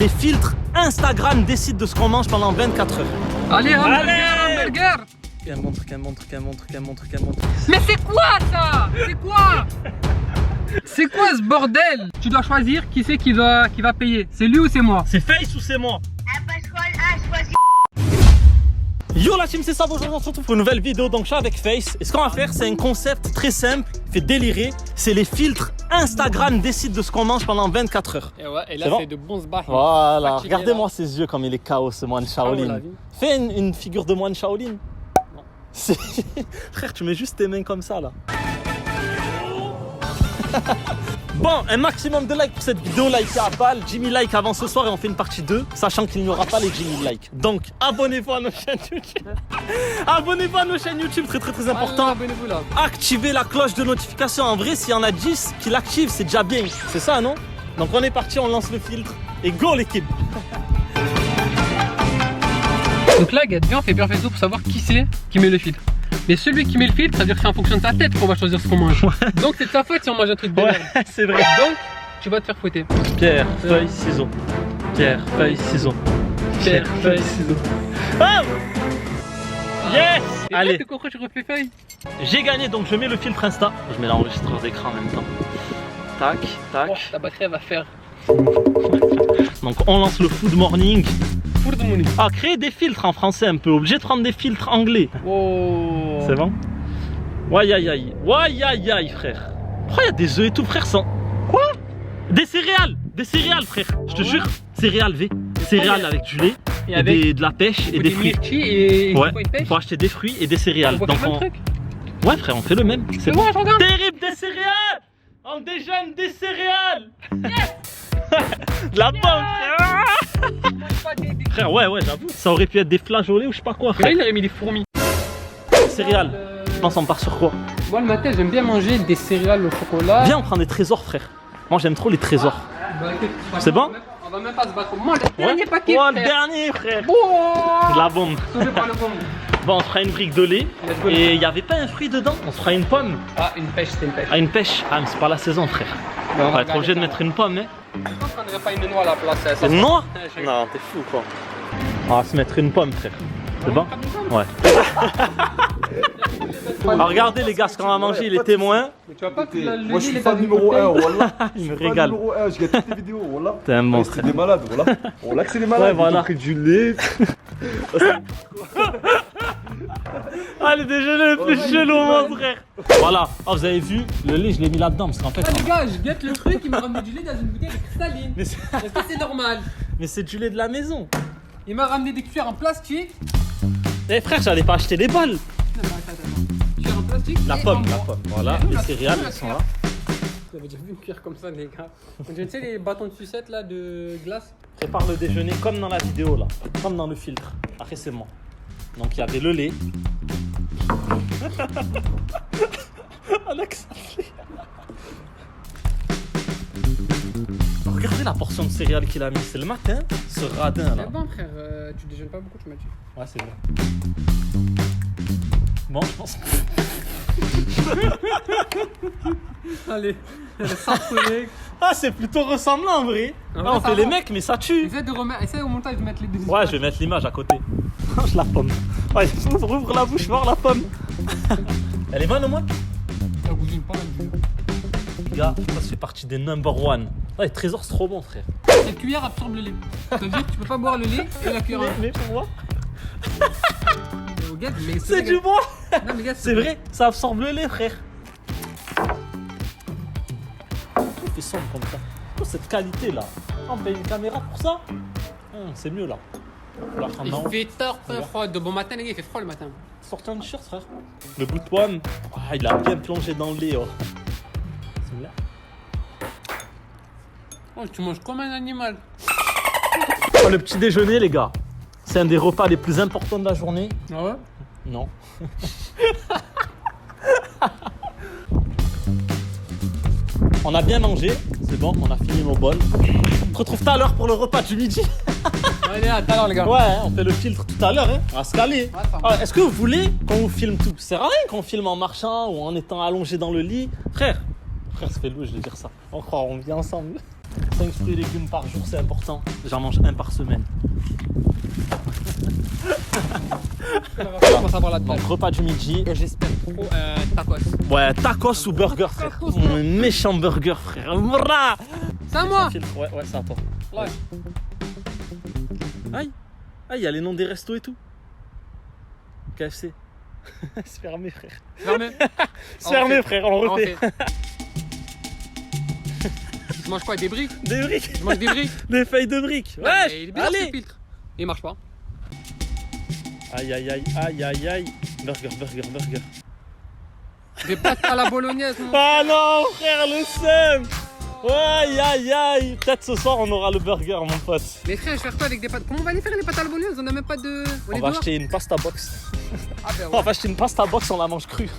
les filtres. Instagram décide de ce qu'on mange pendant 24 heures. Allez, hamburger. Qu'elle montre. Mais c'est quoi ça? C'est quoi? C'est quoi ce bordel? Tu dois choisir qui c'est qui va payer. C'est lui ou c'est moi? C'est Face ou c'est moi? Yo la team, c'est ça, aujourd'hui on se retrouve pour une nouvelle vidéo. Donc je suis avec Face et ce qu'on va faire c'est un concept très simple, fait délirer. C'est les filtres. Instagram décide de ce qu'on mange pendant 24 heures. Et ouais, et là c'est c'est de bons sbahis. Voilà, regardez-moi ses yeux comme il est KO ce moine Shaolin. Fais une figure de moine Shaolin. Frère, tu mets juste tes mains comme ça là. Bon, un maximum de likes pour cette vidéo, likez à balle, Jimmy like avant ce soir et on fait une partie 2, sachant qu'il n'y aura pas les Jimmy like. Donc, abonnez-vous à nos chaînes YouTube. Abonnez-vous à nos chaînes YouTube, très important. Abonnez-vous là. Activez la cloche de notification. En vrai, s'il y en a 10 qui l'activent, c'est déjà bien. C'est ça, non? Donc on est parti, on lance le filtre et go l'équipe. Donc là, Gad, viens, on fait perfecto pour savoir qui c'est qui met le filtre. Mais celui qui met le filtre, ça veut dire que c'est en fonction de ta tête qu'on va choisir ce qu'on mange. Ouais. Donc c'est de ta faute si on mange un truc de merde. Ouais, c'est vrai. Donc, tu vas te faire fouetter. Pierre, feuille, ciseaux. Pierre, feuille, ciseaux. Pierre, feuille, ciseaux. Oh! Yes! Allez. Pourquoi tu refais feuille? J'ai gagné, donc je mets le filtre Insta. Je mets l'enregistreur d'écran en même temps. Tac, tac. Oh, la batterie elle va faire. Donc on lance le food morning. Food morning. Ah, créer des filtres en français un peu. Obligé de prendre des filtres anglais. Oh. C'est bon? Ouais, aïe, frère. Pourquoi il y a des œufs et tout, frère, sans. Quoi? Des céréales, frère. Je te jure, céréales V. Céréales avec du lait, et avec de la pêche et des fruits. Et ouais, il faut acheter des fruits et des céréales. Donc on... truc. Ouais, frère, on fait le même. C'est bon, je regarde. Terrible, des céréales. On déjeune des céréales. Yes. De la bombe, frère. Frère, ouais, j'avoue. Ça aurait pu être des flageolets ou je sais pas quoi, frère. Là, il aurait mis des fourmis. Céréales. Je pense on part sur quoi? Moi, le matin, j'aime bien manger des céréales au chocolat. Viens, on prend des trésors, frère. Moi, j'aime trop les trésors. C'est bon? On va même pas se battre. Moi, le dernier paquet. Oh, le dernier, frère. Oh. De la bombe. Sauvé par le bombe. Bon, on se fera une brique de lait. Et il n'y avait pas un fruit dedans. On se fera une pomme. Ah, une pêche, c'est une pêche. Ah, une pêche. Ah, mais c'est pas la saison, frère. On va être obligé de mettre une pomme, hein. Je pense qu'on n'aurait pas une noix à la place. Une noix? Non, t'es fou, quoi. On va se mettre une pomme, frère. C'est bon? Ouais. Alors regardez les gars, ce qu'on va manger, il est témoin. Mais tu vas pas moi je suis fan numéro 1, voilà. Il me régale. Numéro 1, je regarde toutes les vidéos, voilà. T'es un monstre. C'est des malades, voilà. Voilà que c'est des malades. Ouais, voilà. Ils ont pris du lait. Allez, déjeuner le plus chelou, mon frère. Voilà. Oh, vous avez vu, le lait, je l'ai mis là-dedans parce qu'en fait. Ah les gars, je guette le truc, il m'a ramené du lait dans une bouteille de cristalline. Est-ce que c'est normal? Mais c'est du lait de la maison. Il m'a ramené des cuillères en plastique. Eh frère, j'allais pas acheter les balles. Non, mais attends. Cuillères en plastique. La pomme. Voilà, les céréales, elles sont là. Vous avez déjà vu une cuillère comme ça, les gars? Tu sais, les bâtons de sucette là de glace? Prépare le déjeuner comme dans la vidéo là, comme dans le filtre. Après, c'est moi. Donc il y avait le lait. Alex. Regardez la portion de céréales qu'il a mis. C'est le matin, ce radin là. C'est bon, frère. Tu déjeunes pas beaucoup, tu m'as dit. Ouais, c'est vrai. Bon, je pense. Allez, sarcoler. Ah, c'est plutôt ressemblant en vrai. Ah, on fait les mecs, mais ça tue. Essaye au montage de mettre les deux. Ouais, je vais mettre l'image à côté. Mange la pomme. Ouais, ouvre la bouche, voir la pomme. Elle est bonne au moins? Ça goûte pas mal. Gars, ça fait partie des number one. Ouais, Trésor, c'est trop bon, frère. Cette cuillère absorbe le lait. Ça veut dire que tu peux pas boire le lait et la cuillère. Mais pour moi, c'est du bois. Non, mais gars, c'est vrai, ça absorbe le lait, frère. Tout fait sombre comme ça. Oh, cette qualité là. On paye une caméra pour ça? C'est mieux là. Il fait tard, froid. De bon matin, les gars, il fait froid le matin. Sortez un t-shirt, frère. Le bout de pomme. Ah, il a bien plongé dans le lait. Oh. C'est là. Oh, tu manges comme un animal. Oh, le petit déjeuner, les gars. C'est un des repas les plus importants de la journée. Ah ouais? Non. On a bien mangé, c'est bon, on a fini nos bols. On se retrouve tout à l'heure pour le repas du midi. Allez, à tout à l'heure, les gars. Ouais, on fait le filtre tout à l'heure, hein. On va se caler. Ouais, est-ce que vous voulez qu'on vous filme tout? C'est rien qu'on filme en marchant ou en étant allongé dans le lit. Frère, ça fait louche de dire ça. On croit, on vit ensemble. 5 fruits et légumes par jour, c'est important. J'en mange un par semaine. On va savoir là-dedans. Donc repas du midi. Et j'espère trop tacos. Ouais, tacos ou burger, frère. Tacos, Un méchant burger, frère. Mouah. C'est à moi. Ouais, ouais, c'est à toi. Ouais. Aïe. Aïe, il y a les noms des restos et tout. KFC. C'est fermé, frère. Fermé. C'est fermé, frère, on refait. Je mange quoi? Des briques? Des briques. Je mange des briques. Des feuilles de briques. Ouais, Ouais, mais il est bizarre ce allez. filtre. Il marche pas. Aïe, aïe, aïe, aïe, aïe, aïe. Burger, burger, burger. Des pâtes à la bolognaise. Mon... Ah non, frère, le seum. Aïe, aïe, aïe. Peut-être ce soir, on aura le burger, mon pote. Mais frère, je vais faire quoi avec des pâtes? Comment on va les faire les pâtes à la bolognaise? On a même pas de. On va acheter une pasta box. Ah ben On ouais. va acheter une pasta box, on la mange crue.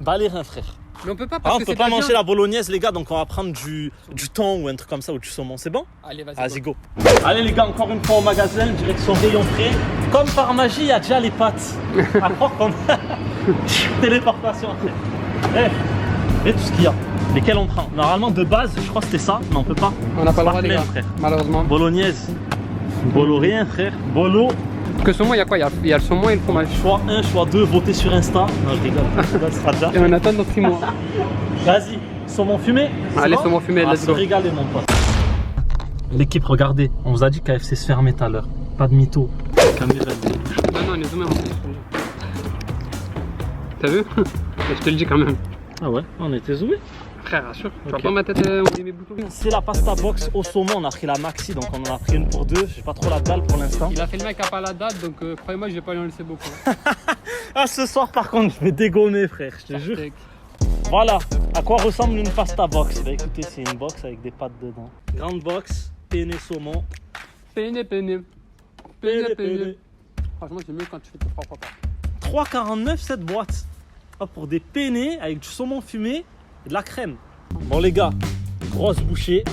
Bah les reins, frère. Mais on peut pas Ah, parce on que peut c'est pas de la manger viande. la bolognaise, les gars, donc on va prendre du thon ou un truc comme ça ou du saumon, c'est bon? Allez, vas-y. Vas-y, go. Allez, les gars, encore une fois au magasin, direction rayon frais. Comme par magie, il y a déjà les pâtes. À croire qu'on a téléportation après. Et tout ce qu'il y a. Lesquels on prend? Normalement, de base, je crois que c'était ça, mais on peut pas. On n'a pas le droit, C'est les pas gars. le même, frère. Malheureusement. Bolognaise. Bolo rien, frère. Bolo. Parce que saumon, il y a quoi? Il y a le saumon et le fromage. Choix 1, choix 2, votez sur Insta. Non, je rigole. Ça sera déjà. Et on attend dans 6 mois. Vas-y, saumon fumé. c'est Allez, bon saumon fumé, On va let's se go. régaler, mon pote. L'équipe, regardez, on vous a dit KFC se fermait tout à l'heure. Pas de mytho. Caméra. Non, non, on est zoomé en fait. T'as vu? Je te le dis quand même. Ah ouais, on était zoomé. Frère, rassure. Tu Ok. vois pas ma tête où il y a mes boutons? C'est la pasta box au saumon, on a pris la maxi, donc on en a pris une pour deux. J'ai pas trop la dalle pour l'instant. Il a fait le mec à pas la date, donc croyez-moi, je vais pas lui en laisser beaucoup. Ah, ce soir par contre, je vais dégommer, frère, je te jure. Voilà, à quoi ressemble une pasta box? Bah écoutez, c'est une box avec des pâtes dedans. Grande box, penne saumon. Peiné, peiné. Peiné, peiné. Franchement, c'est mieux quand tu fais tes propres pâtes. 3,49 cette boîte. Ah, pour des penne avec du saumon fumé et de la crème. Bon les gars, grosse bouchée.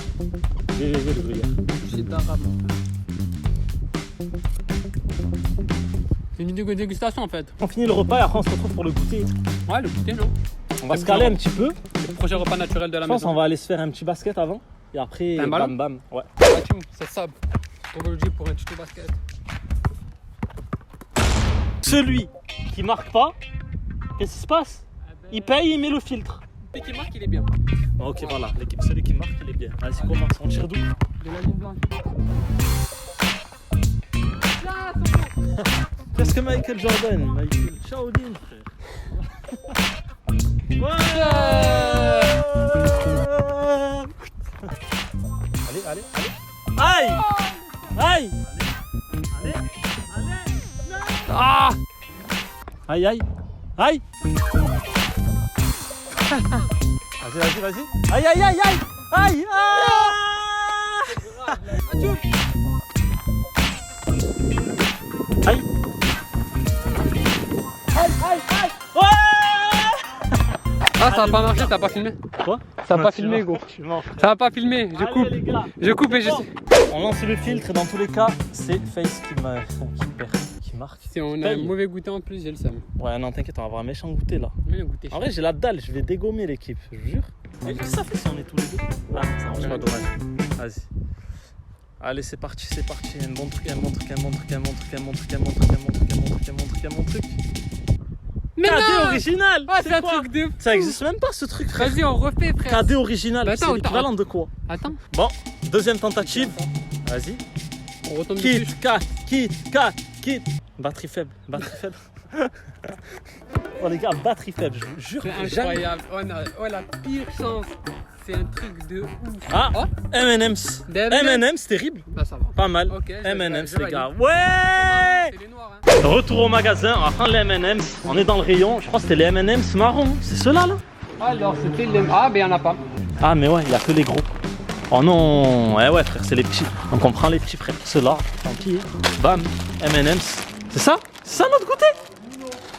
GG le gruyère. C'est d'arabe. C'est une dégustation en fait. On finit le repas et après on se retrouve pour le goûter. Ouais, le goûter, non? On va se caler un petit peu. Le prochain repas naturel de la Je pense maison. qu'on va aller se faire un petit basket avant. Et après, Un ballon bam bam. Ouais. Ouais, Tim, c'est ça. Topologie pour un tuto basket. Celui qui marque pas, qu'est-ce qui se passe? Il paye, il met le filtre. Et qui marque, il est bien. Bon, ok, voilà, l'équipe, celui qui marque, il est bien. Allez, c'est commence, on tire d'où? De la ligne blanche. Qu'est-ce que Michael Jordan? Michael Shaolin, frère. Ouais. Allez, allez, allez. Aïe! Aïe! Allez, allez, Ah! aïe, aïe, aïe! Vas-y, vas-y, vas-y. Aïe, aïe, aïe, aïe! Aïe! Ah! Aïe! Aïe, aïe, aïe! Ouais! Ah, ça a pas marché, t'as pas filmé? Quoi? Ça a pas filmé, gros. Je suis mort, frère. Ça a pas filmé, je Allez, coupe. les gars. Je coupe et je sais. On lance le filtre et dans tous les cas, c'est Face qui perd, qui marque. Si on a un mauvais goûter en plus, j'ai le seum. Ouais, non, t'inquiète, on va avoir un méchant goûter là. Mais le goûter. En vrai, j'ai la dalle, je vais dégommer l'équipe, je vous jure. Et qu'est-ce que ça fait si on est tous les deux? Ah, ça marche pas, dommage. Vas-y. Allez, c'est parti, c'est parti. Un bon truc, un bon truc, un bon truc, un bon truc, un bon truc, un bon truc, un bon truc, un bon truc, un bon truc, un bon truc. Mais KD non! original! Ah, c'est un quoi truc de fou. Ça existe même pas ce truc, frère. Vas-y, on refait, frère. KD original, Bah, c'est attends, l'équivalent de quoi? Attends, Bon, deuxième tentative. Vas-y. on retombe Kit, dessus. 4, kit, 4, kit. Batterie faible, batterie faible. Oh les gars, batterie faible, je vous jure. C'est jamais. incroyable. Oh, la pire chance. C'est un truc de ouf. Ah, Oh, M&M's. Des M&M's. M&M's, terrible. bah ça va. Pas mal. Ok, M&M's je les gars. valide. Ouais. C'est les noirs, hein. Retour au magasin, on va prendre les M&M's. On est dans le rayon, je crois que c'était les M&M's marron. C'est ceux-là là? Alors, c'était les. Ah, mais y'en a pas. Ah mais ouais, il y a que les gros. Oh non, ouais frère, c'est les petits. Donc on prend les petits frères. Ceux-là, tant pis. Bam, M&M's. C'est ça? C'est ça notre goûter?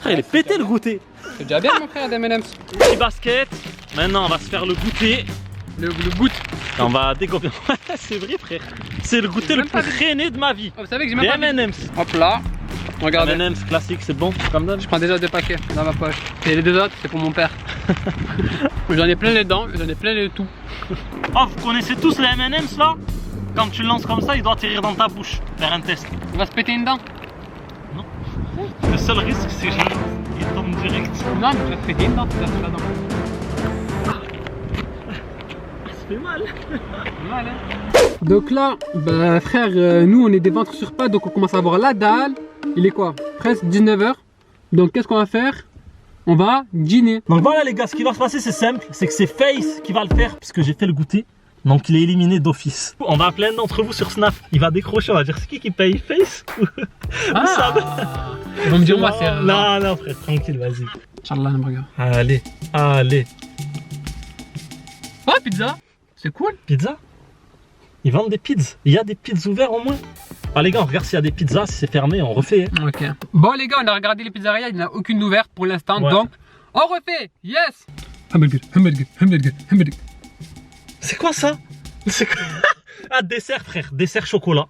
Frère, il est pété le goûter. C'est déjà bien, mon frère, des M&M's. Petit basket. Maintenant on va se faire le goûter. Le goût. Et on va dégommer. C'est vrai frère. C'est le goûter le Même pas plus rené de ma vie. Oh, vous savez que j'ai Les même pas. M&M's. Hop là. Regardez. M&M's classique, c'est bon, comme d'hab. Je prends déjà 2 paquets dans ma poche. Et les 2 autres, c'est pour mon père. J'en ai plein les dents, j'en ai plein les tout. Oh, vous connaissez tous les M&M's là? Quand tu le lances comme ça, il doit atterrir dans ta bouche, faire un test. Il va se péter une dent? Non. Le seul risque, c'est qu'il tombe direct. Non, mais tu vas te péter une dent, tu vas te la dent. Ça fait mal. Mal, hein. Donc là, bah frère, nous on est des ventres sur pattes, donc on commence à avoir la dalle. Il est quoi? Presque 19h. Donc qu'est-ce qu'on va faire? On va dîner. Donc voilà les gars, ce qui va se passer c'est simple, c'est que c'est Face qui va le faire puisque j'ai fait le goûter. Donc il est éliminé d'office. On va appeler un d'entre vous sur Snap, il va décrocher, on va dire c'est qui paye, Face ou Sam? Ils vont me dire moi c'est... Non, non frère, tranquille, vas-y. Inch'Allah, hamburger. Allez, allez. Oh pizza, c'est cool. Pizza? Ils vendent des pizzas, il y a des pizzas ouvertes au moins? Ah les gars, on regarde s'il y a des pizzas, si c'est fermé, on refait. Hein. Ok. Bon les gars, on a regardé les pizzerias, il n'y en a aucune ouverte pour l'instant, Ouais. donc on refait. Yes. Hamburger, hamburger, hamburger, hamburger. C'est quoi ça? C'est quoi? Ah, dessert frère, dessert chocolat.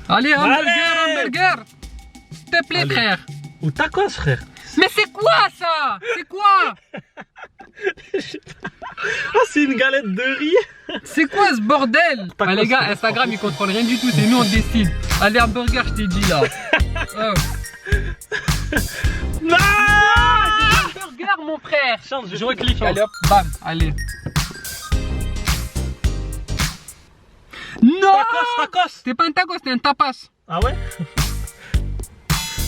Allez, hamburger, Allez. hamburger. S'il te plaît Allez. frère. Ou tacos frère. Mais c'est quoi ça? C'est quoi? Ah, c'est une galette de riz. C'est quoi ce bordel? Pas Ah, les quoi, gars, c'est Instagram ils contrôlent rien du tout, c'est nous on décide. Allez, hamburger, je t'ai dit là. Oh. Non! Hamburger, mon frère. Chance, Je reclique, allez hop, bam, allez. Non! Tacos, tacos. C'est pas un tacos, c'est un tapas. Ah ouais?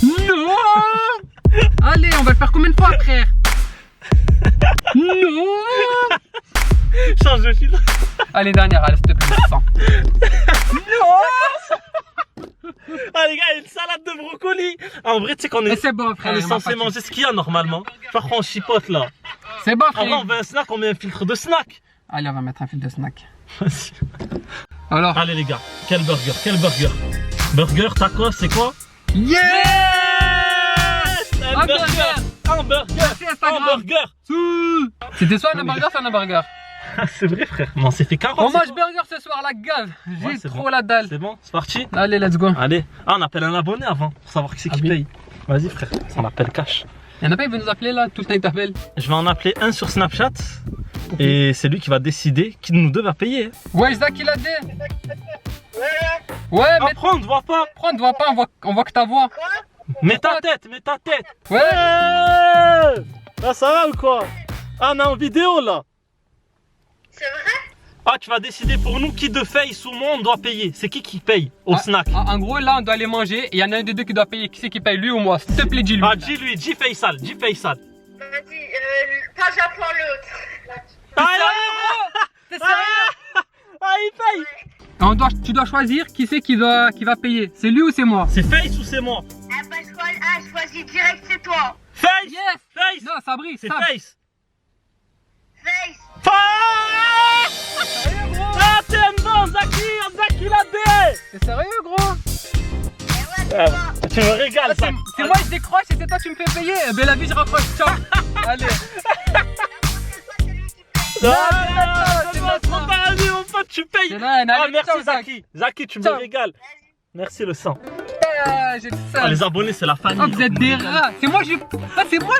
Non! Allez, on va le faire combien de fois, frère? Non! Change de fil. Allez, dernière, allez, s'il te plaît, sans. Non! Ah les gars, il y a une salade de brocoli. Ah, en vrai, tu sais qu'on Mais est, c'est bon, frère. on est il m'a censé pas manger ce qu'il y a normalement. Genre on chipote là. tué. C'est bon, En vrai, frère. on veut un snack, on met un filtre de snack. Allez, on va mettre un fil de snack. Vas-y. Alors. Allez les gars, quel burger, quel burger. Burger, tacos, c'est quoi? Yeah! Un Hamburger. burger. Hamburger. Merci, Instagram. Hamburger. C'était soit un hamburger, soit un hamburger. Ah, c'est vrai frère, mais on s'est fait 40. On c'est mange quoi? burger ce soir, la gave. J'ai Ouais, c'est trop bon. la dalle. C'est bon, c'est parti. Allez, let's go. Allez, ah, on appelle un abonné avant pour savoir qui c'est qui oui. paye. Vas-y frère, on appelle cash. Y'en a pas, il veut nous appeler là, tout le temps il t'appelle. Je vais en appeler un sur Snapchat et c'est lui qui va décider qui de nous deux va payer. Ouais, Zach, il a dit. Ouais, Ah, mais prends, on ne voit pas. prends, on te voit pas, on voit que ta voix. Mets ta tête, mets ta tête. Ouais. Là ça va ou quoi? Ah, on est en vidéo là. C'est vrai? Ah, tu vas décider pour nous qui de Face ou moi on doit payer. C'est qui paye au snack? En gros, là, on doit aller manger et il y en a un des deux qui doit payer. Qui c'est qui paye, lui ou moi? S'il te plaît, dis-lui. Ah, dis-lui, dis Faisal, dis Faisal. Vas-y, pas Japon l'autre. Ah, T'es sérieux? ah, il paye. Tu dois choisir qui c'est qui va payer. C'est lui ou c'est moi? C'est Face ou c'est moi? Ah bah je choisis direct, c'est toi. Face. Yes. Face. Non, Sabri, C'est Sab. Face. Face. Ah, t'es un bon, Zaki l'a dé. T'es sérieux, gros? Eh ouais, c'est toi. Tu me régales, ça. C'est moi, je décroche et c'est toi, tu me fais payer. Ben la vie, je raccroche. Ciao. Allez. Non, non, donne-moi c'est trop non. pas, allez, mon pote, tu payes. C'est là, Ah, allez, merci ciao, Zach. Zaki. Zaki, tu me Ciao. régales. Merci le sang. J'ai le Ah, seum. les abonnés, c'est la famille. Oh, vous êtes des rats. C'est moi, je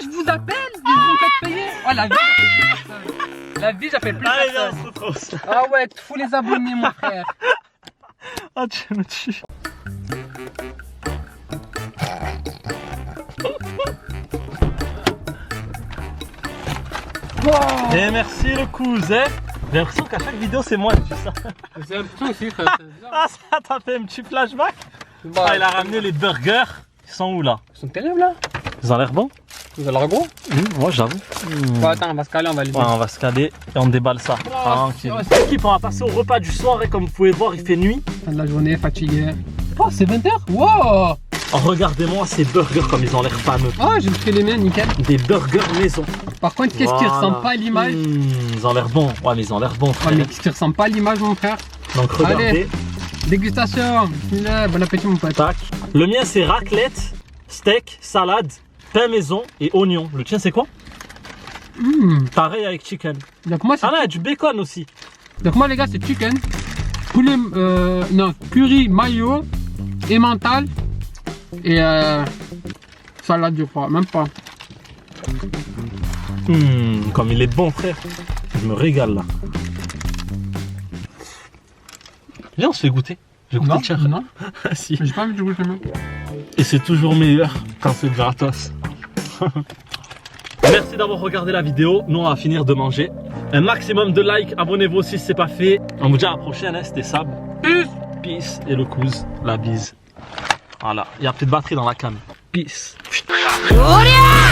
vous appelle. Ils vont pas te payer. Oh, la vie, j'ai fait plus personne. La vie, j'ai fait plus Allez, viens, personne. on se retrouve. Ah ouais, tu fous les abonnés, mon frère. Ah, tu me tues. Et merci le cousin. J'ai l'impression qu'à chaque vidéo, c'est moi qui dis ça. C'est l'impression aussi, frère. Ah, ça t'a fait un petit flashback. Ah, il a ramené les burgers. Ils sont où là? Ils sont terribles là. Ils ont l'air bons. Vous avez l'air gros. Moi, j'avoue. Bon, attends, on va se caler, on va les Ouais, on va se caler et on déballe ça. Tranquille. L'équipe, on va passer au repas du soir et comme vous pouvez voir, il fait nuit. Fin de la journée, fatigué. Oh, c'est 20h. Wow. Oh, regardez-moi ces burgers comme ils ont l'air fameux. Oh, j'ai pris les miens, nickel. Des burgers maison. Par contre, qu'est-ce qui Voilà. ressemble pas à l'image? Ils ont l'air bons. Ouais, mais ils ont l'air bons, Ouais, frère. mais qu'est-ce qui ressemble pas à l'image, mon frère? Donc regardez. Allez. Dégustation. Bismillah, bon appétit, mon pote. Tac. Le mien, c'est raclette, steak, salade, pain maison et oignon. Le tien, c'est quoi? Pareil avec chicken. Donc moi, c'est Ah là, il y a du bacon aussi. Donc moi les gars c'est chicken, poulet, non, curry, mayo, emmental et salade, je crois, même pas. Comme il est bon, frère. Je me régale là. Viens, on se fait goûter. Je vais goûter le tien. Non, Si. mais j'ai pas envie de goûter même. Et c'est toujours meilleur quand c'est gratos. Merci d'avoir regardé la vidéo. Nous, on va finir de manger. Un maximum de likes. Abonnez-vous aussi si c'est pas fait. On vous dit à la prochaine. Hein, c'était Sab. Peace. Peace. Et le cousin. La bise. Voilà. Il n'y a plus de batterie dans la cam. Peace. Gloria!